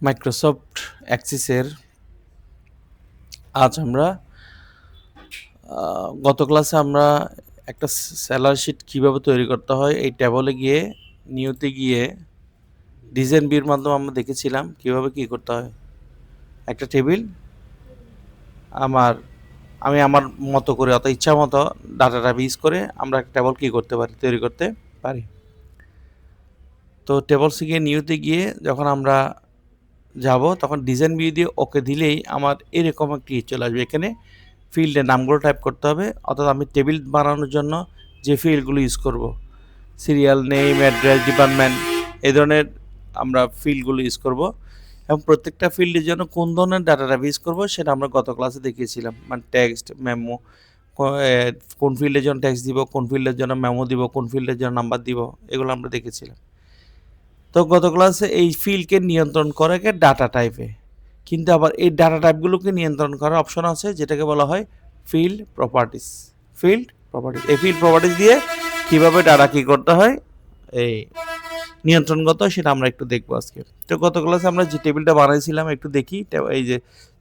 Microsoft অ্যাক্সিসের আজ আমরা গত ক্লাসে আমরা একটা স্যালারি শিট কীভাবে তৈরি করতে হয় এই ট্যাবলে গিয়ে নিউতে গিয়ে ডিজাইন ভিউর মাধ্যমে আমরা দেখেছিলাম কীভাবে কী করতে হয়। একটা টেবিল আমি আমার মতো করে অত ইচ্ছা মতো ডাটাটা ইউজ করে আমরা একটা টেবল কী করতে পারি, তৈরি করতে পারি। তো টেবলসে গিয়ে নিউতে গিয়ে যখন আমরা যাব তখন ডিজাইন ভিউ দিয়ে ওকে দিলেই আমার এরকম একটি চলে আসবে। এখানে ফিল্ডের নামগুলো টাইপ করতে হবে, অর্থাৎ আমি টেবিল বানানোর জন্য যে ফিল্ডগুলো ইউজ করব, সিরিয়াল, নেম, অ্যাড্রেস, ডিপার্টমেন্ট, এই ধরনের আমরা ফিল্ডগুলো ইউজ করব এবং প্রত্যেকটা ফিল্ডের জন্য কোন ধরনের ডাটাটা ইউজ করব সেটা আমরা গত ক্লাসে দেখিয়েছিলাম। মানে টেক্সট, মেমো, কোন ফিল্ডের জন্য টেক্সট দিব, কোন ফিল্ডের জন্য মেমো দিব, কোন ফিল্ডের জন্য নাম্বার দিব, এগুলো আমরা দেখেছিলাম। তো গত ক্লাসে এই ফিল্ডকে নিয়ন্ত্রণ করে ডাটা টাইপে, কিন্তু আবার এই ডাটা টাইপগুলোকে নিয়ন্ত্রণ করার অপশন আছে যেটাকে বলা হয় ফিল্ড প্রপার্টিস। এই ফিল্ড প্রপার্টিস দিয়ে কীভাবে ডাটা কী করতে হয়, এই নিয়ন্ত্রণগত, সেটা আমরা একটু দেখবো আজকে। তো গত ক্লাসে আমরা যে টেবিলটা বানাইছিলাম একটু দেখি। এই যে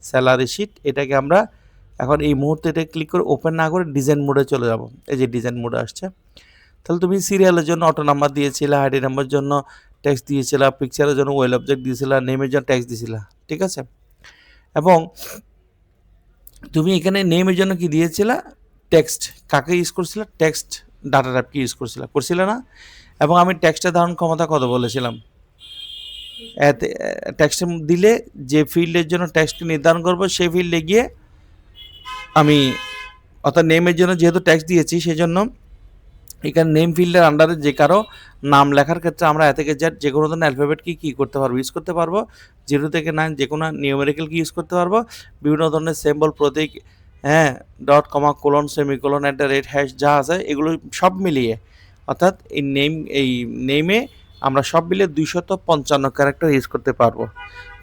স্যালারি শিট, এটাকে আমরা এখন এই মুহূর্তে এটা ক্লিক করে ওপেন না করে ডিজাইন মোডে চলে যাব। এই যে ডিজাইন মোডে আসছে। তাহলে তুমি সিরিয়ালের জন্য অটো নাম্বার দিয়েছিলা, আইডি নাম্বার জন্য টেক্সট দিয়েছিলা, পিকচারের জন্য ওয়েল অবজেক্ট দিয়েছিলা, নেমের জন্য টেক্সট দিয়েছিলা, ঠিক আছে। এবং তুমি এখানে নেমের জন্য কি দিয়েছিলা, টেক্সট। কাকে ইউজ করছিলা, টেক্সট ডাটা টাইপকে ইউজ করছিলা না। এবং আমি টেক্সটের ধারণ ক্ষমতা কত বলেছিলাম, টেক্সট দিলে যে ফিল্ডের জন্য টেক্সট নির্ধারণ করবো সেই ফিল্ডে গিয়ে আমি, অর্থাৎ নেমের জন্য যেহেতু টেক্সট দিয়েছি সেই জন্য এখানে নেম ফিল্ডের আন্ডারে যে কারো নাম লেখার ক্ষেত্রে আমরা এ থেকে জেড যে কোনো ধরনের অ্যালফাবেট কী করতে পারবো, ইউজ করতে পারবো। 0 থেকে 9 যে কোনো নিউমেরিক্যাল কি ইউজ করতে পারবো, বিভিন্ন ধরনের সিম্বল, প্রতীক, ডট, কমা, কোলন, সেমিকোলন, #, যা আছে এগুলো সব মিলিয়ে, অর্থাৎ এই নেমে আমরা সব মিলিয়ে 255 ক্যারেক্টার ইউজ করতে পারবো।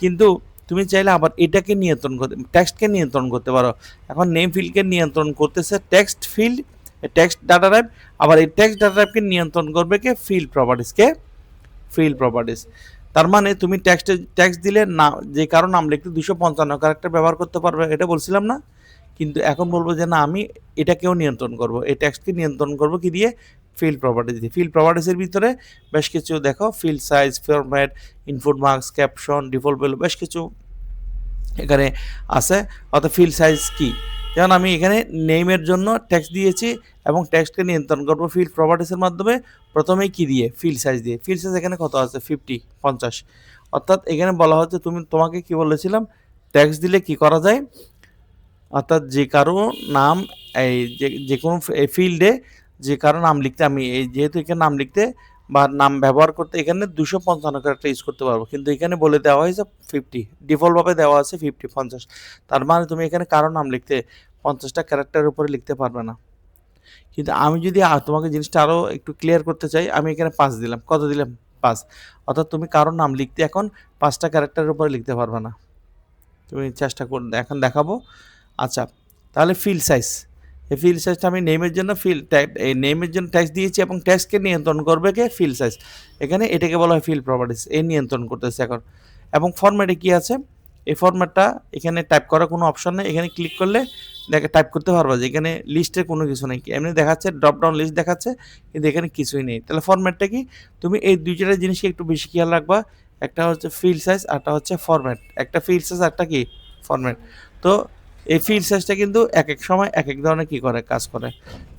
কিন্তু তুমি চাইলে আবার এটাকে নিয়ন্ত্রণ করতে, টেক্সটকে নিয়ন্ত্রণ করতে পারো। এখন নেম ফিল্ডকে নিয়ন্ত্রণ করতেছে text field, text data type. আবার এই টেক্সট ডাটা টাইপকে নিয়ন্ত্রণ করবে কে, ফিল্ড প্রপার্টিস। তার মানে তুমি টেক্সট দিলে না, যে কারণ নাম লিখতে 255 ক্যারেক্টার ব্যবহার করতে পারবে, এটা বলছিলাম না। কিন্তু এখন বলবো যে না, আমি এটাকেও নিয়ন্ত্রণ করব, এই টেক্সটকে নিয়ন্ত্রণ করব কি দিয়ে, ফিল্ড প্রপার্টিস দিয়ে। ফিল্ড প্রপার্টিসের ভিতরে বেশ কিছু দেখো, field size, format, input marks, caption, default value, বেশ কিছু এখানে আছে। অর্থাৎ ফিল্ড সাইজ কি, যেমন আমি এখানে নেমের জন্য টেক্সট দিয়েছি এবং টেক্সটকে নিয়ন্ত্রণ করবো ফিল্ড প্রপার্টিসের মাধ্যমে। প্রথমেই কি দিয়ে, ফিল্ড সাইজ দিয়ে। ফিল্ড সাইজ এখানে কত আছে, 50। অর্থাৎ এখানে বলা হচ্ছে, তোমাকে কি বলেছিলাম, টেক্সট দিলে কি করা যায়, অর্থাৎ যে কারো নাম, এই যে কোনো ফিল্ডে যে কারো নাম লিখতে, আমি এই যেহেতু এখানে নাম লিখতে বা নাম ব্যবহার করতে এখানে 255 ক্যারেক্টার ইউজ করতে পারবো, কিন্তু এখানে বলে দেওয়া হয়েছে 50, ডিফল্টভাবে দেওয়া আছে 50। তার মানে তুমি এখানে কারো নাম লিখতে 50টা ক্যারেক্টারের উপরে লিখতে পারবে না। কিন্তু আমি যদি তোমাকে জিনিসটা আরও একটু ক্লিয়ার করতে চাই, আমি এখানে 5 দিলাম। কত দিলাম, 5। অর্থাৎ তুমি কারোর নাম লিখতে এখন 5টা ক্যারেক্টারের উপরে লিখতে পারবে না। তুমি চেষ্টা করে এখন দেখাবো। আচ্ছা, তাহলে ফিল্ড সাইজ, এই ফিল্ড সাইজটা আমি নেমের জন্য এই নেমের জন্য ট্যাক্স দিয়েছি এবং ট্যাক্সকে নিয়ন্ত্রণ করবে কে, ফিল্ড সাইজ। এখানে এটাকে বলা হয় ফিল্ড প্রপার্টিস, এই নিয়ন্ত্রণ করতেছে এখন। এবং ফরম্যাটে কি আছে, এই ফরম্যাটটা এখানে টাইপ করার কোনো অপশন নেই। এখানে ক্লিক করলে দেখে টাইপ করতে পারবো যে এখানে লিস্টের কোনো কিছু নেই, এমনি দেখাচ্ছে ড্রপ ডাউন লিস্ট দেখাচ্ছে, কিন্তু এখানে কিছুই নেই। তাহলে ফরম্যাটটা কি, তুমি এই দুইটা জিনিসকে একটু বেশি খেয়াল রাখবা। একটা হচ্ছে ফিল্ড সাইজ, একটা হচ্ছে ফরম্যাট। একটা ফিল্ড সাইজ, একটা কি ফরম্যাট। তো এই ফিল্ড সাইজটা কিন্তু এক এক সময় এক এক ধরনের কী করে, কাজ করে।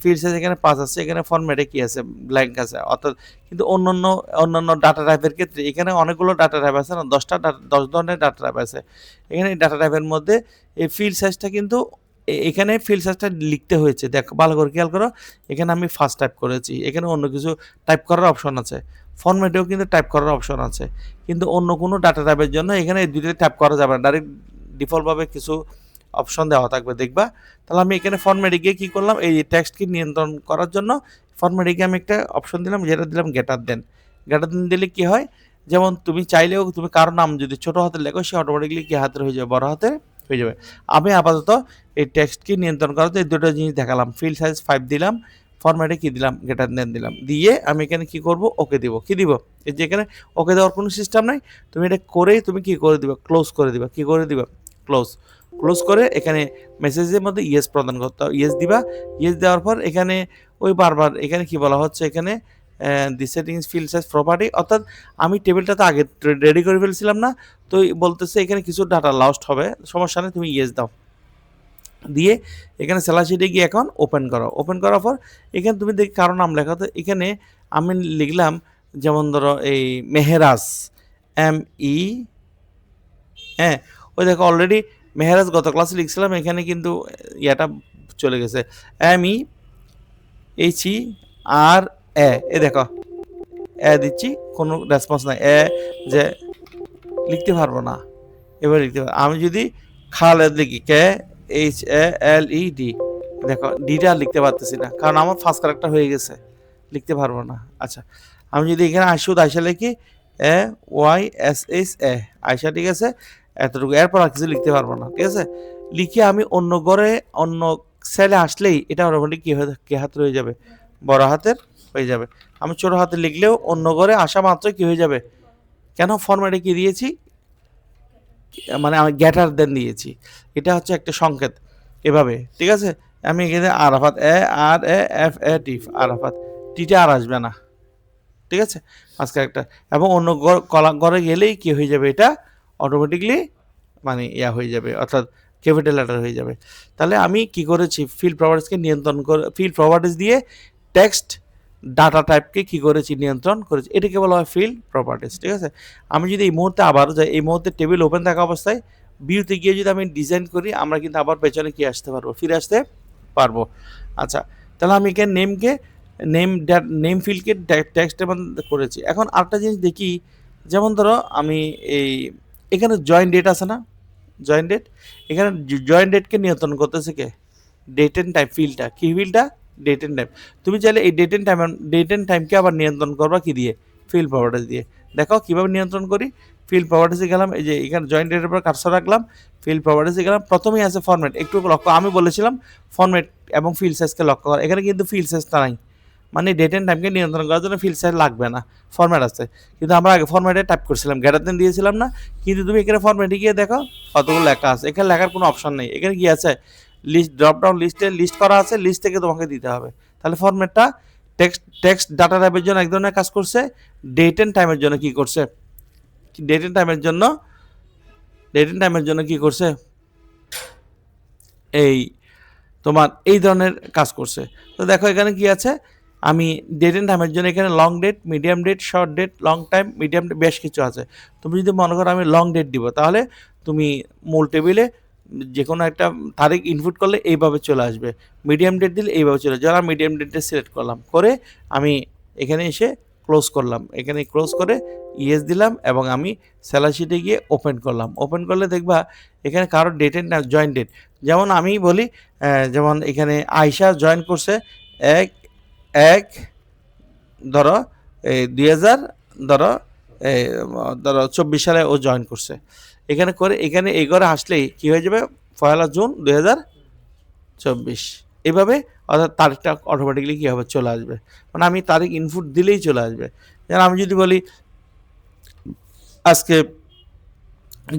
ফিল্ড সাইজ এখানে 5 আছে, এখানে ফরম্যাটে কী আছে, ব্ল্যাঙ্ক আছে। অর্থাৎ কিন্তু অন্যান্য ডাটা টাইপের ক্ষেত্রে এখানে অনেকগুলো ডাটা টাইপ আছে না, 10 ধরনের ডাটা টাইপ আছে। এখানে এই ডাটা টাইপের মধ্যে এই ফিল্ড সাইজটা কিন্তু এখানে ফিল্ড সাইজটা লিখতে হয়েছে, দেখো ভালো করে খেয়াল করো। এখানে আমি ফার্স্ট টাইপ করেছি, এখানে অন্য কিছু টাইপ করার অপশন আছে। ফরম্যাটেও কিন্তু টাইপ করার অপশন আছে, কিন্তু অন্য কোনো ডাটা টাইপের জন্য এখানে এই দুটোই টাইপ করা যাবে না, ডাইরেক্ট ডিফল্টভাবে কিছু অপশন দেওয়া থাকবে, দেখবা। তাহলে আমি এখানে ফরম্যাটে গিয়ে কী করলাম, এই টেক্সটকে নিয়ন্ত্রণ করার জন্য ফরম্যাটে গিয়ে আমি একটা অপশন দিলাম, যেটা দিলাম গ্রেটার দেন। গ্রেটার দেন দিলে কী হয়, যেমন তুমি চাইলেও তুমি কারো নাম যদি ছোটো হাতের লেখো, সে অটোমেটিকলি কি হাতের হয়ে যাবে, বড় হাতের হয়ে যাবে। আমি আপাতত এই টেক্সটকে নিয়ন্ত্রণ করাতে এই দুটো জিনিস দেখালাম। ফিল্ড সাইজ 5 দিলাম, ফরম্যাটে কি দিলাম, গ্রেটার দেন দিলাম, দিয়ে আমি এখানে কি করব, ওকে দিব। কি দিব, এই যে এখানে ওকে দেওয়ার কোনো সিস্টেম নাই, তুমি এটা করেই তুমি কি করে দিবা, ক্লোজ করে দিবা। কি করে দিবা, ক্লোজ। ক্লোজ করে এখানে মেসেজের মধ্যে ইয়েস প্রদান করতে হবে, ইয়েস দিবা। ইয়েস দেওয়ার পর এখানে ওই বারবার এখানে কি বলা হচ্ছে, এখানে দি সেটিংস ফিল্ড সাইজ প্রপার্টি, অর্থাৎ আমি টেবিলটা তো আগে রেডি করে ফেলছিলাম না, তো বলতেছে এখানে কিছু ডাটা লস্ট হবে, সমস্যা নেই, তুমি ইয়েস দাও। দিয়ে এখানে সেলার শিটে গিয়ে এখন ওপেন করো। ওপেন করার পর এখানে তুমি দেখি কারো নাম লেখা, তো এখানে আমি লিখলাম যেমন ধরো এই মেহেরাজ, ME, হ্যাঁ ওই দেখো অলরেডি মেহেরাজ গত ক্লাসে লিখছিলাম, এখানে কিন্তু ইয়াটা চলে গেছে, MEHER, এ দেখো দিচ্ছি, কোনো রেসপন্স নাই, যে লিখতে পারবো না, এবার লিখতে পারবো। আমি যদি খালেদ লিখি, KHALED, দেখো ডিটা আর লিখতে পারতেছি না, কারণ আমার ফার্স্ট ক্যারেক্টার হয়ে গেছে, লিখতে পারবো না। আচ্ছা, আমি যদি এখানে আয়সা লিখি, AYSHA, আয়সা, ঠিক আছে, এতটুকু, এরপর আর কিছু লিখতে পারবো না, ঠিক আছে। লিখে আমি অন্য ঘরে অন্য সেলে আসলেই এটা অটোমেটিক কি হাতের হয়ে যাবে, বড় হাতের হয়ে যাবে। আমি ছোট হাতে লিখলেও অন্য ঘরে আসা মাত্র কি হয়ে যাবে, কেন ফরম্যাটে কি দিয়েছি, মানে আমি গ্রেটার দেন দিয়েছি, এটা হচ্ছে একটা সংকেত, এভাবে, ঠিক আছে। আমি এখানে আরাফাত, ARAFAT, আরাফাত, টিটা আর আসবে না, ঠিক আছে, আজকে একটা, এবং অন্য ঘরে গেলেই কি হয়ে যাবে, এটা অটোমেটিকলি মানে ইয়া হয়ে যাবে, অর্থাৎ ক্যাপিটাল লেটার হয়ে যাবে। তাহলে আমি কি করেছি, ফিল্ড প্রপার্টিজকে নিয়ন্ত্রণ করে, ফিল্ড প্রপার্টিজ দিয়ে টেক্সট ডাটা টাইপকে কি করেছি, নিয়ন্ত্রণ করেছি, এটাকে বলা হয় ফিল্ড প্রপার্টিজ, ঠিক আছে। আমি যদি এই মুহূর্তে আবারও যাই, এই মুহূর্তে টেবিল ওপেন থাকা অবস্থায় ভিউতে গিয়ে যদি আমি ডিজাইন করি, আমরা কিন্তু আবার পেছনে কি আসতে পারবো, ফিরে আসতে পারবো। আচ্ছা, তাহলে আমি এখানে নেম ফিল্ডকে টেক্সটের মধ্যে করেছি। এখন আরেকটা জিনিস দেখি, যেমন ধরো আমি এই এখানে জয়েন্ট ডেট আছে না, জয়েন্ট ডেট, এখানে জয়েন্ট ডেটকে নিয়ন্ত্রণ করতেছে কে, ডেট এন্ড টাইম ফিল্ডটা, কি ফিল্ডটা, ডেট এন্ড টাইম। তুমি চাইলে এই ডেট এন্ড টাইমকে আবার নিয়ন্ত্রণ করবা কি দিয়ে, ফিল্ড প্রপার্টিজ দিয়ে। দেখো কীভাবে নিয়ন্ত্রণ করি, ফিল্ড প্রপার্টিসে গেলাম, এই যে এখানে জয়েন্ট ডেটের উপর কার্সর রাখলাম, ফিল্ড প্রপার্টিসে গেলাম, প্রথমেই আছে ফরম্যাট, একটু লক্ষ্য, আমি বলেছিলাম ফরম্যাট এবং ফিল্ড সাইজকে লক্ষ্য করা, এখানে কিন্তু ফিল্ড সাইজটা নাই, মানে ডেট এন্ড টাইমকে নিয়ন্ত্রণ করার জন্য ফিল্ড সাইজ লাগবে না, ফরম্যাট আছে। কিন্তু আমরা আগে ফরম্যাটে টাইপ করছিলাম, গ্রেটার দেন দিয়েছিলাম না, কিন্তু তুমি এখানে ফরম্যাটে গিয়ে দেখো কতগুলো লেখা আছে, এখানে লেখার কোনো অপশন নেই, এখানে কি আছে, লিস্ট, ড্রপ ডাউন লিস্টে লিস্ট করা আছে, লিস্ট থেকে তোমাকে দিতে হবে। তাহলে ফরম্যাটটা টেক্সট ডাটা টাইপের জন্য এক ধরনের কাজ করছে, ডেট এন্ড টাইমের জন্য কি করছে, ডেট এন্ড টাইমের জন্য কি করছে, এই তোমার এই ধরনের কাজ করছে। তো দেখো এখানে কি আছে, আমি ডেট এন্ড টাইমের জন্য এখানে long date, medium date, short date, long time, medium date, বেশ কিছু আছে। তুমি যদি মনে করো আমি লং ডেট দিব, তাহলে তুমি মূল টেবিলে যে কোনো একটা তারিখ ইনপুট করলে এইভাবে চলে আসবে, মিডিয়াম ডেট দিলে এইভাবে চলে আসবে। যারা মিডিয়াম ডেটে সিলেক্ট করলাম, করে আমি এখানে এসে ক্লোজ করলাম, এখানে ক্লোজ করে ইয়েস দিলাম, এবং আমি স্যালারি শিটে গিয়ে ওপেন করলাম। ওপেন করলে দেখবা এখানে কারো ডেট এন্ড জয়েন্ট ডেট, যেমন আমি বলি, যেমন এখানে আয়শা জয়েন করছে 1 ধরো 2000 ধরো 24 সালে ও জয়েন করছে, এখানে করে এখানে এই ঘরে আসলেই কী হয়ে যাবে, 1 জুন 2024, এভাবে, অর্থাৎ তারিখটা অটোমেটিকলি কী হবে, চলে আসবে, মানে আমি তারিখ ইনপুট দিলেই চলে আসবে। যেন আমি যদি বলি আজকে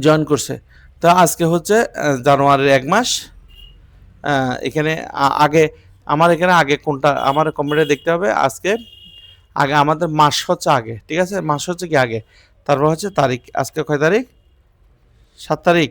জয়েন করছে, তো আজকে হচ্ছে জানুয়ারির 1 মাস, এখানে আগে আমার এখানে আগে কোনটা আমার কম্পিউটারে দেখতে হবে, আজকে আগে আমাদের মাস হচ্ছে আগে, ঠিক আছে, মাস হচ্ছে কি আগে, তারপর হচ্ছে তারিখ, আজকে কয় তারিখ, 7 তারিখ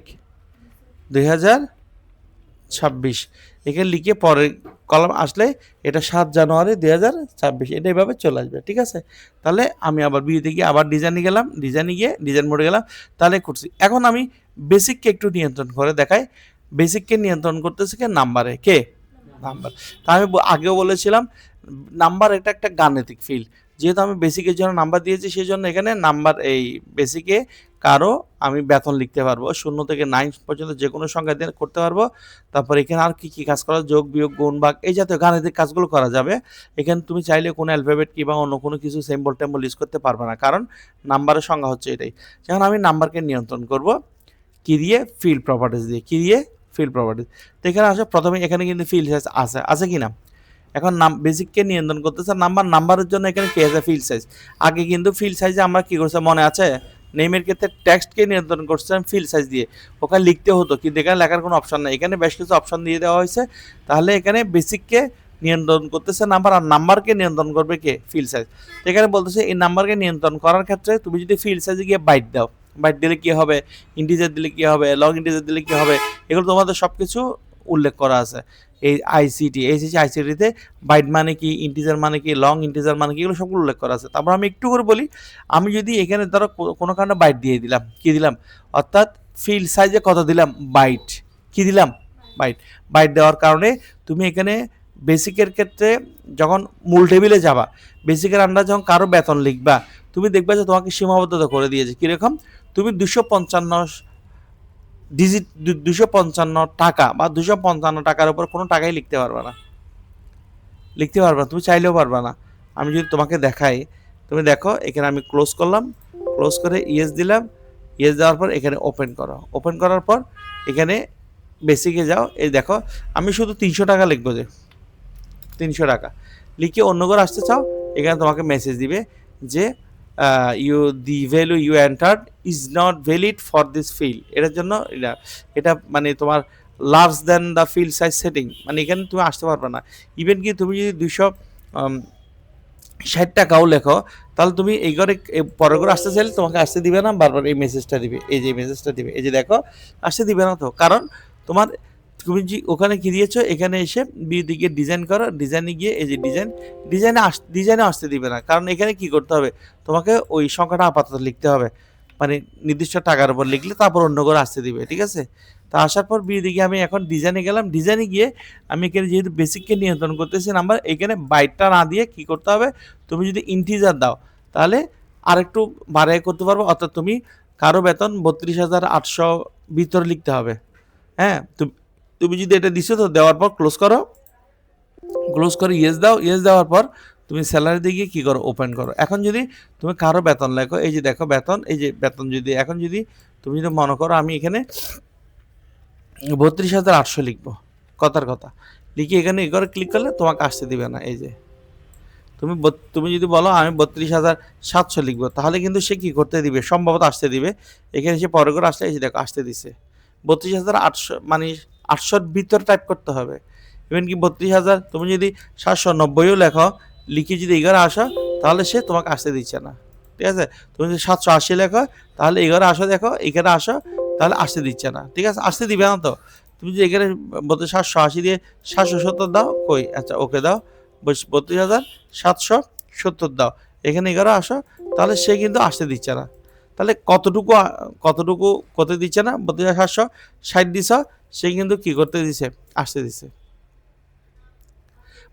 2026, এখানে লিখে পরের কলাম আসলে এটা 7 জানুয়ারি 2026, এটা এইভাবে চলে আসবে, ঠিক আছে। তাহলে আমি আবার বিয়েতে গিয়ে আবার ডিজাইনে গেলাম, ডিজাইনে গিয়ে ডিজাইন মোডে গেলাম, তাহলে করছি। এখন আমি বেসিককে একটু নিয়ন্ত্রণ করে দেখাই, বেসিককে নিয়ন্ত্রণ করতেছে কে, নাম্বারে, কে, নাম্বার। তা আমি আগেও বলেছিলাম নাম্বার এটা একটা গাণিতিক ফিল্ড, যেহেতু আমি বেসিকের জন্য নাম্বার দিয়েছি, সেই জন্য এখানে নাম্বার, এই বেসিকে কারো আমি বেতন লিখতে পারবো, 0 থেকে 9 পর্যন্ত যে কোনো সংখ্যা দিয়ে করতে পারবো। তারপর এখানে আর কি কাজ করা, যোগ বিয়োগ গুণ ভাগ, এই জাতীয় গাণিতিক কাজগুলো করা যাবে। এখানে তুমি চাইলে কোনো অ্যালফাবেট কিংবা অন্য কোনো কিছু সিম্বল টেম্বল ইউজ করতে পারবে না, কারণ নাম্বারের সংখ্যা হচ্ছে এটাই। যেমন আমি নাম্বারকে নিয়ন্ত্রণ করব কি দিয়ে, ফিল্ড প্রপার্টিজ দিয়ে, কি দিয়ে, ফিল্ড প্রপার্টিজ। তো এখানে আসে প্রথমে, এখানে কিন্তু ফিল্ড আছে কি না, এখন বেসিককে নিয়ন্ত্রণ করতেছে নাম্বারের জন্য এখানে কি আছে ফিল্ড সাইজ। আগে কিন্তু ফিল্ড সাইজে আমরা কি করছে মনে আছে, নেমের ক্ষেত্রে টেক্সটকে নিয়ন্ত্রণ করছিলাম ফিল্ড সাইজ দিয়ে, ওখানে লিখতে হতো কিন্তু এখানে লেখার কোনো অপশন নেই, এখানে বেশ কিছু অপশন দিয়ে দেওয়া হয়েছে। তাহলে এখানে বেসিককে নিয়ন্ত্রণ করতেছে নাম্বার, আর নাম্বারকে নিয়ন্ত্রণ করবে কে ফিল্ড সাইজ। এখানে বলতেছে এই নাম্বারকে নিয়ন্ত্রণ করার ক্ষেত্রে তুমি যদি ফিল্ড সাইজে গিয়ে বাইট দাও, বাইট দিলে কী হবে, ইন্টিজার দিলে কী হবে, লং ইন্টিজার দিলে কী হবে, এগুলো তোমাদের সব কিছু উল্লেখ করা আছে এই আইসিটিতে। বাইট মানে কি, ইন্টিজার মানে কি, লং ইন্টিজার মানে কি, এগুলো সবগুলো উল্লেখ করা আছে। তারপর আমি একটু করে বলি, আমি যদি এখানে ধরো কোনো কারণে বাইট দিয়ে দিলাম, কি দিলাম, অর্থাৎ ফিল্ড সাইজে কত দিলাম, বাইট, কি দিলাম, বাইট। বাইট দেওয়ার কারণে তুমি এখানে বেসিকের ক্ষেত্রে যখন মূল টেবিলে যাবা, বেসিকের আন্ডার যখন কারো বেতন লিখবা, তুমি দেখবা যে তোমাকে সীমাবদ্ধতা করে দিয়েছে কীরকম, তুমি 255 টাকা বা 255 টাকার উপর কোনো টাকাই লিখতে পারবে না, লিখতে পারবে না, তুমি চাইলেও পারবে না। আমি যদি তোমাকে দেখাই, তুমি দেখো এখানে আমি ক্লোজ করলাম, ক্লোজ করে ইয়েস দিলাম, ইয়েস দেওয়ার পর এখানে ওপেন করো, ওপেন করার পর এখানে বেসিকে যাও, এই দেখো আমি শুধু 300 টাকা লিখবো, যে 300 টাকা লিখে অন্য করে আসতে চাও, এখানে তোমাকে মেসেজ দিবে যে the value you entered is not valid for this field, এটার জন্য এটা মানে তোমার large then the field size setting, মানে এখানে তুমি আসতে পারবে না। ইভেন কি তুমি যদি 260 টাকাও লেখো, তাহলে তুমি এই ঘরে পরের ঘরে আসতে চাইলে তোমাকে আসতে দিবে না, বারবার এই মেসেজটা দিবে, এই যে মেসেজটা দিবে, এই যে দেখো আসতে দিবে না, তো কারণ তোমার তুমি যে ওখানে কি দিয়েছো, এখানে এসে দিকে ডিজাইন করো, ডিজাইনে গিয়ে এই যে ডিজাইনে আসতে দিবে না, কারণ এখানে কি করতে হবে, তোমাকে ওই সংখ্যাটা আপাতত লিখতে হবে, মানে নির্দিষ্ট টাকার উপর লিখলে তারপর অন্য করে আসতে দিবে, ঠিক আছে। তা আসার পর দিকে আমি এখন ডিজাইনে গেলাম, ডিজাইনে গিয়ে আমি এখানে যেহেতু বেসিককে নিয়ন্ত্রণ করতেছি নাম্বার, এখানে বাইটটা না দিয়ে কি করতে হবে, তুমি যদি ইন্টিজার দাও তাহলে আরেকটু বাড়াই করতে পারবো, অর্থাৎ তুমি কারো বেতন 32,800 ভিতরে লিখতে হবে। হ্যাঁ, তুমি যদি এটা দিছো তো দেওয়ার পর ক্লোজ করো, ক্লোজ করে ইয়েস দাও, ইয়েস দেওয়ার পর তুমি স্যালারি দিয়ে কী করো, ওপেন করো। এখন যদি তুমি কারো বেতন লেখো, এই যে দেখো বেতন, এই যে বেতন যদি এখন যদি তুমি যদি মনে করো আমি এখানে 32,800 লিখবো, কথার কথা লিখে এখানে এগোরে ক্লিক করলে তোমাকে আসতে দিবে না। এই যে তুমি যদি বলো আমি 32,700 লিখবো, তাহলে কিন্তু সে কী করতে দিবে, সম্ভবত আসতে দিবে। এখানে সে পরে করে আসলে এই যে দেখো আসতে দিছে 32,800, মানে 800-র ভিতর টাইপ করতে হবে। ইভেন কি 32,000 তুমি যদি 790ও লেখো, লিখে যদি এগারো আসো, তাহলে সে তোমাকে আসতে দিচ্ছে না, ঠিক আছে। তুমি যদি 780 লেখো, তাহলে এগারো আসো, দেখো এখানে আসো, তাহলে আসতে দিচ্ছে না, ঠিক আছে, আসতে দিবে না। তো তুমি যদি এখানে 780 দিয়ে 770 দাও, কই, আচ্ছা ওকে দাও, 32,770 দাও, এখানে এগারো আসো, তাহলে সে কিন্তু আসতে দিচ্ছে না। তাহলে কতটুকু করতে দিচ্ছে না, 32,760 দিছ, সে কিন্তু কি করতে দিছে, আসতে দিছে,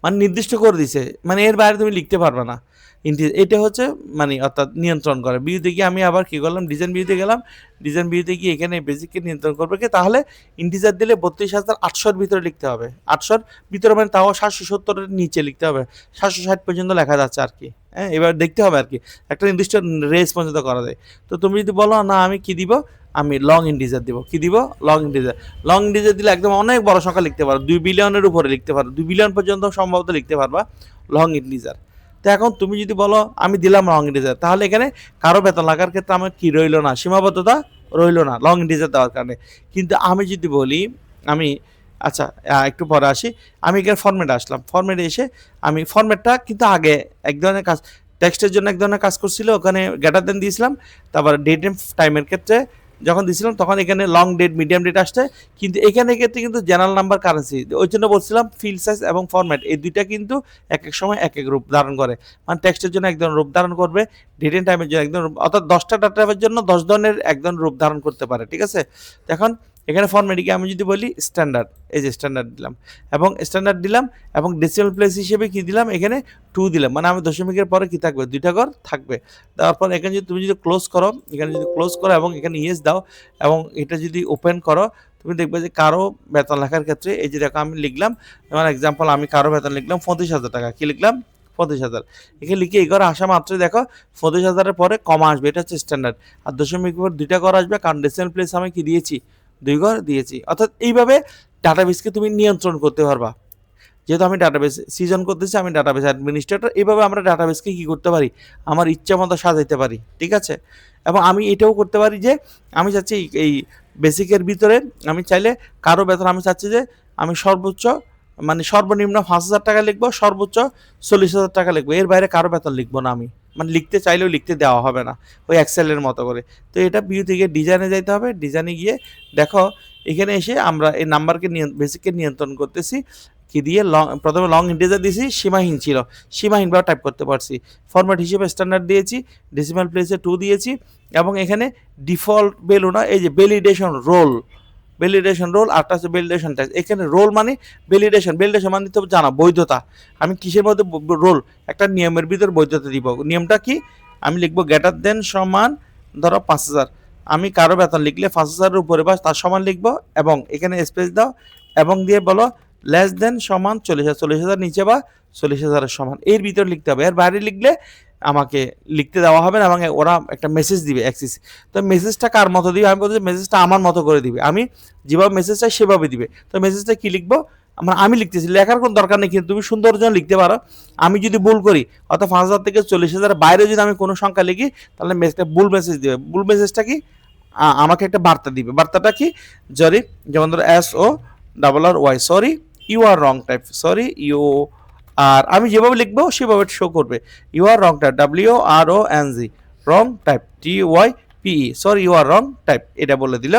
মানে নির্দিষ্ট করে দিছে, মানে এর বাইরে তুমি লিখতে পারবে না। এটা হচ্ছে মানে অর্থাৎ নিয়ন্ত্রণ করে। বিউতে গিয়ে আমি আবার কি করলাম, ডিজাইন বিউতে গেলাম, ডিজাইন বিউতে গিয়ে এখানে বেসিককে নিয়ন্ত্রণ করবে কি, তাহলে ইন্টিজার দিলে 32,800-র ভিতরে লিখতে হবে, 800-র ভিতরে মানে তাও 770-এর নিচে লিখতে হবে, 760 পর্যন্ত লেখা যাচ্ছে আর কি। হ্যাঁ, এবার দেখতে হবে আর কি, একটা নির্দিষ্ট রেঞ্জ পর্যন্ত করা যায়। তো তুমি যদি বলো না আমি কি দিব, আমি লং ইন্টিজার দিব, কি দিব, লং ইন্টিজার। লং ইন্টিজার দিলে একদম অনেক বড় সংখ্যা লিখতে পারো, 2 বিলিয়নের উপরে লিখতে পারো, 2 বিলিয়ন পর্যন্ত সম্ভবত লিখতে পারবা লং ইন্টিজার। তো এখন তুমি যদি বলো আমি দিলাম লং ইন্টিজার, তাহলে এখানে কারো বেতন লাগার ক্ষেত্রে আমার কি রইলো না, সীমাবদ্ধতা রইলো না লং ইন্টিজার দেওয়ার কারণে। কিন্তু আমি যদি বলি আমি, আচ্ছা একটু পরে আসি, আমি এখানে ফরম্যাটে আসলাম, ফরম্যাটে এসে আমি ফরম্যাটটা কিন্তু আগে এক ধরনের কাজ, টেক্সটের জন্য এক ধরনের কাজ করছিল, ওখানে গ্রেটার দেন দিয়েছিলাম, তারপর ডেট এন্ড টাইমের ক্ষেত্রে যখন দিয়েছিলাম তখন এখানে লং ডেট মিডিয়াম ডেট আসছে, কিন্তু এখানে ক্ষেত্রে কিন্তু জেনারেল নাম্বার কারেন্সি, ওই জন্য বলছিলাম ফিল্ড সাইজ এবং ফরম্যাট এই দুইটা কিন্তু এক এক সময় এক এক রূপ ধারণ করে, মানে টেক্সটের জন্য এক ধরনের রূপ ধারণ করবে, ডেট এন্ড টাইমের জন্য এক ধরনের, অর্থাৎ 10টা ডাটা টাইপের জন্য 10 ধরনের এক ধরনের রূপ ধারণ করতে পারে, ঠিক আছে। এখন এখানে ফরম্যাটকে আমি যদি বলি স্ট্যান্ডার্ড, এই যে স্ট্যান্ডার্ড দিলাম এবং স্ট্যান্ডার্ড দিলাম এবং ডেসিমাল প্লেস হিসেবে কি দিলাম, এখানে 2 দিলাম, মানে আমি দশমিকের পরে কি থাকবে, 2টা ঘর থাকবে। তারপর এখানে যদি তুমি যদি ক্লোজ করো, এখানে যদি ক্লোজ করো এবং এখানে ইয়েস দাও এবং এটা যদি ওপেন করো, তুমি দেখবে যে কারো বেতন লেখার ক্ষেত্রে এই যে দেখো আমি লিখলাম, যেমন এক্সাম্পল আমি কারো বেতন লিখলাম 35,000 টাকা, কি লিখলাম 35,000, এখানে লিখে এই ঘরে আসা মাত্রই দেখো 35,000-এর পরে কমা আসবে, এটা হচ্ছে স্ট্যান্ডার্ড, আর দশমিক পর 2টা ঘর আসবে, কারণ ডেসিমাল প্লেস আমি কি দিয়েছি, 2 ঘর দিয়েছি। অর্থাৎ এইভাবে ডাটাবেসকে তুমি নিয়ন্ত্রণ করতে পারবা। যেহেতু আমি ডাটাবেস সিজন করতেছি, আমি ডাটাবেস অ্যাডমিনিস্ট্রেটর, এইভাবে আমরা ডাটাবেসকে কী করতে পারি, আমার ইচ্ছা মতো সাজাইতে পারি, ঠিক আছে। এবং আমি এটাও করতে পারি যে আমি চাচ্ছি এই বেসিকের ভিতরে আমি চাইলে কারো বেতন আমি চাচ্ছি যে আমি সর্বোচ্চ মানে সর্বনিম্ন 5,000 টাকা লিখবো, সর্বোচ্চ 40,000 টাকা লিখবো, এর বাইরে কারো বেতন লিখবো না আমি, মানে লিখতে চাইলেও লিখতে দেওয়া হবে না ওই এক্সেলের মতো করে। তো এটা ভিউ থেকে ডিজাইনে যাইতে হবে, ডিজাইনে গিয়ে দেখো এখানে এসে আমরা এই নাম্বারকে বেসিককে নিয়ন্ত্রণ করতেছি কি দিয়ে, প্রথমে লং ইন্টিজার দিয়েছি, সীমাহীন ছিল, সীমাহীনভাবে টাইপ করতে পারছি, ফরম্যাট হিসেবে স্ট্যান্ডার্ড দিয়েছি, ডেসিমাল প্লেসে 2 দিয়েছি, এবং এখানে ডিফল্ট ভ্যালু না, এই যে ভ্যালিডেশন রোল, ভ্যালিডেশন রোল আরটা হচ্ছে ভ্যালিডেশন ট্যাক্স। এখানে রোল মানে ভ্যালিডেশন, ভ্যালিডেশন মানে তো জানা বৈধতা, আমি কিসের মধ্যে রোল একটা নিয়মের ভিতর বৈধতা দিব। নিয়মটা কি, আমি লিখবো গ্রেটার দেন সমান ধরো 5,000, আমি কারো বেতন লিখলে 5,000-এর উপরে বা তার সমান লিখবো, এবং এখানে স্পেস দাও এবং দিয়ে বলো লেস দেন সমান 40,000, 40,000 নিচে বা 40,000-এর সমান, এর ভিতরে লিখতে হবে। এর বাইরে লিখলে আমাকে লিখতে দেওয়া হবে না, এবং ওরা একটা মেসেজ দিবে অ্যাক্সিস। তো মেসেজটা কার মতো দিবে, আমি বলছি মেসেজটা আমার মতো করে দিবে, আমি যেভাবে মেসেজ চাই সেভাবে দিবে। তো মেসেজটা কি লিখবো, আমি লিখতেছি, লেখার কোনো দরকার নেই, কিন্তু তুমি সুন্দর জন্য লিখতে পারো। আমি যদি ভুল করি, অর্থাৎ 5,000 থেকে 40,000 বাইরে যদি আমি কোনো সংখ্যা লিখি, তাহলে মেসেজটা ভুল মেসেজ দিবে। ভুল মেসেজটা কি, আমাকে একটা বার্তা দিবে। বার্তাটা কি, যেমন ধরো SORRY, sorry you are wrong type, sorry you, আর আমি যেভাবে লিখবো সেভাবে শো করবে, you are wrong type, WRONG, wrong type, TYPE, sorry you are wrong type, এটা বলে দিল।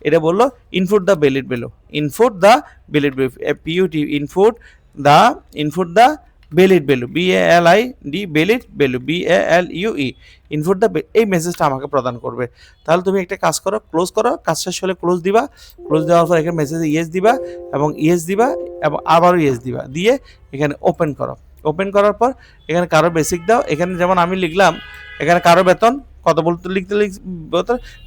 এটা বললো input the valid value, input the valid value, PUT, input the valid value, BALID, valid value, BALUE, input the, এই মেসেজটা আমাকে প্রদান করবে। তাহলে তুমি একটা কাজ করো, ক্লোজ করো, কাজ শেষ হলে ক্লোজ দিবা, ক্লোজ দেওয়ার পর এখানে মেসেজে ইয়েস দিবা, এবং ইয়েস দিবা, এবং আবারও ইয়েস দিবা, দিয়ে এখানে ওপেন করো। ওপেন করার পর এখানে কারো বেসিক দাও, এখানে যেমন আমি লিখলাম এখানে কারো বেতন কত বলতে লিখতে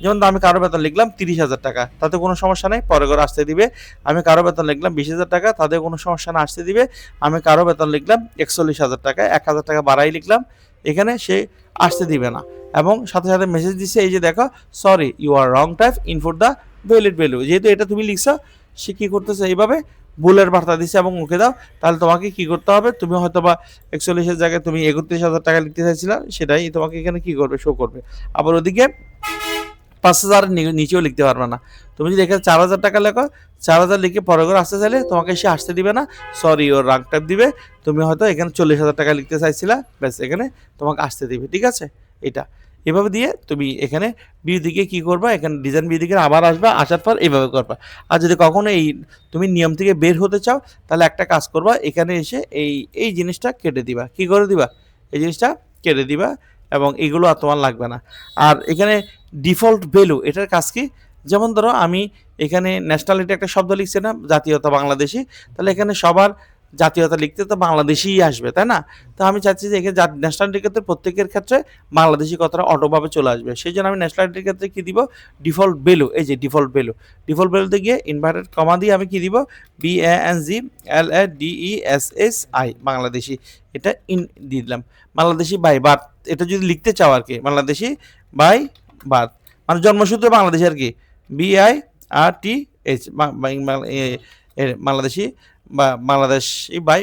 যেমন আমি কারো বেতন লিখলাম 30,000 টাকা, তাতে কোনো সমস্যা নেই, পরে করে আসতে দিবে। আমি কারো বেতন লিখলাম 20,000 টাকা, তাতে কোনো সমস্যা না, আসতে দিবে। আমি কারো বেতন লিখলাম 41,000 টাকা, 1,000 টাকা বাড়াই লিখলাম, এখানে সে আসতে দিবে না, এবং সাথে সাথে মেসেজ দিচ্ছে, এই যে দেখো sorry you are wrong type, input the valid value, যেহেতু এটা তুমি লিখছো, সে কী করতেছে এইভাবে ভুলের বার্তা দিচ্ছে এবং ওকে দাও। তাহলে তোমাকে কি করতে হবে, তুমি হয়তো বা 41-এর জায়গায় তুমি 31,000 টাকা লিখতে চাইছিলা, সেটাই তোমাকে এখানে কি করবে, শো করবে। আবার ওদিকে 5,000 নিচেও লিখতে পারবে না, তুমি যদি এখানে 4,000 টাকা লেখো, 4,000 লিখে পরে করে আসতে চাইলে তোমাকে সে আসতে দিবে না, সরি ওর রাং টাইপ দিবে। তুমি হয়তো এখানে 40,000 টাকা লিখতে চাইছিলা, ব্যাস এখানে তোমাকে আসতে দিবে, ঠিক আছে। এটা এভাবে দিয়ে তুমি এখানে বি দিকে কী করবা, এখানে ডিজাইন বি দিকে আবার আসবা, আসার পর এইভাবে করবা। আর যদি কখনো এই তুমি নিয়ম থেকে বের হতে চাও, তাহলে একটা কাজ করবা, এখানে এসে এই জিনিসটা কেটে দিবা, কি করে দিবা, এই জিনিসটা কেটে দিবা, এবং এগুলো আর তোমার লাগবে না। আর এখানে ডিফল্ট ভ্যালু, এটার কাজ কি, যেমন ধরো আমি এখানে ন্যাশনালিটি একটা শব্দ লিখছি না, জাতীয়তা বাংলাদেশি, তাহলে এখানে সবার জাতীয়তা লিখতে তো বাংলাদেশিই আসবে, তাই না। তো আমি চাচ্ছি যে এখানে ন্যাশনালিটির ক্ষেত্রে প্রত্যেকের ক্ষেত্রে বাংলাদেশি কথাটা অটোভাবে চলে আসবে, সেই জন্য আমি ন্যাশনালিটির ক্ষেত্রে কী দিব, ডিফল্ট ভ্যালু, এই যে ডিফল্ট ভ্যালু, ডিফল্ট ভ্যালুতে গিয়ে ইনভার্টেড কমা দিয়ে আমি কী দিব, BANGLADESSI, বাংলাদেশি, এটা দিয়ে দিলাম। বাংলাদেশি বাই বার্থ, এটা যদি লিখতে চাও আর কি, বাংলাদেশি বাই বার্থ মানে জন্মসূত্রে বাংলাদেশি আর কি, BIRTH, বাংলাদেশি বা বাংলাদেশি বাই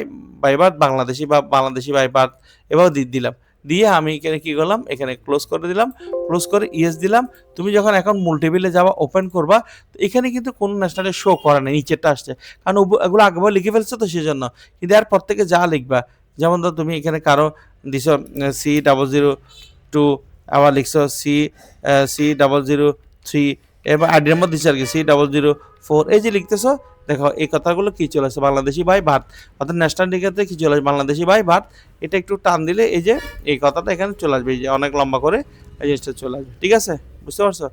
বার্থ, বাংলাদেশি বা বাংলাদেশি বাই বার্থ, এভাবে দিলাম। দিয়ে আমি এখানে কী করলাম, এখানে ক্লোজ করে দিলাম, ক্লোজ করে ইয়েস দিলাম। তুমি যখন এখন মূল টেবিলে যাওয়া, ওপেন করবা, তো এখানে কিন্তু কোনো ন্যাশনালের শো করে না, নিচেরটা আসছে, কারণ এগুলো আগেবার লিখে ফেলছো তো সেই জন্য। কিন্তু আর প্রত্যেকে যা লিখবা, যেমন ধর তুমি এখানে কারো দিছো C002, আবার লিখছো C003, এবার আইডির মধ্যে দিচ্ছে আর কি C004, এই যে লিখতেছো, দেখো এই কথাগুলো কী চলে আসছে, বাংলাদেশি বাই ভারত, অর্থাৎ ন্যাশনালিটির ক্ষেত্রে কী চলে আসবে, বাংলাদেশি বাই ভারত। এটা একটু টান দিলে এই যে এই কথাটা এখানে চলে আসবে, এই যে অনেক লম্বা করে এই জিনিসটা চলে আসবে, ঠিক আছে, বুঝতে পারছো।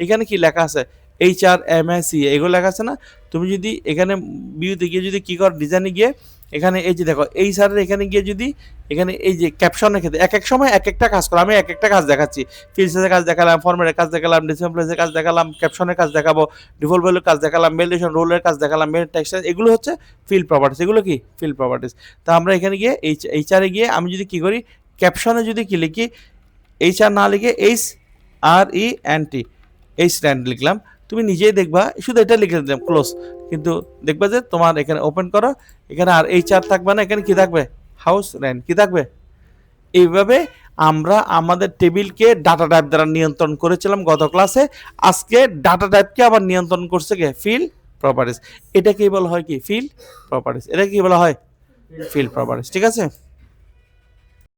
এখানে কি লেখা আছে, HRMSC এগুলো লেখা আছে না। তুমি যদি এখানে ভিউতে গিয়ে যদি কী কর, ডিজাইনে গিয়ে এখানে এই যে দেখো এই স্যারের এখানে গিয়ে যদি এখানে এই যে ক্যাপশনের ক্ষেত্রে এক এক সময় এক একটা কাজ করো, আমি এক একটা কাজ দেখাচ্ছি, ফিল্ডসের কাজ দেখালাম, ফর্মেটের কাজ দেখালাম, ডিসপ্লেসের কাজ দেখালাম, ক্যাপশনের কাজ দেখাবো, ডিফল্ট ভ্যালুর কাজ দেখালাম, ভ্যালিডেশন রোলের কাজ দেখালাম, মেল টেক্সট, এগুলো হচ্ছে ফিল্ড প্রপার্টিস, এগুলো কি ফিল্ড প্রপার্টিস। তো আমরা এখানে গিয়ে HR গিয়ে আমি যদি কী করি, ক্যাপশনে যদি কি লিখি, HR না লিখে HRENT, লিখলাম, তুমি নিজেই দেখবা, শুধু এটা লিখে দিলাম ক্লোজ, কিন্তু দেখবে যে তোমার এখানে ওপেন করো, এখানে আর এইচআর থাকবে না, এখানে কি থাকবে, হাউস রেন্ট কি থাকবে। এইভাবে আমরা আমাদের টেবিলকে ডাটা টাইপ দ্বারা নিয়ন্ত্রণ করেছিলাম গত ক্লাসে। আজকে ডাটা টাইপকে আবার নিয়ন্ত্রণ করছে কে, ফিল্ড প্রপার্টিজ। এটা কি বলা হয় কি, ফিল্ড প্রপার্টিজ। এটা কি বলা হয়, ফিল্ড প্রপার্টিজ। ঠিক আছে।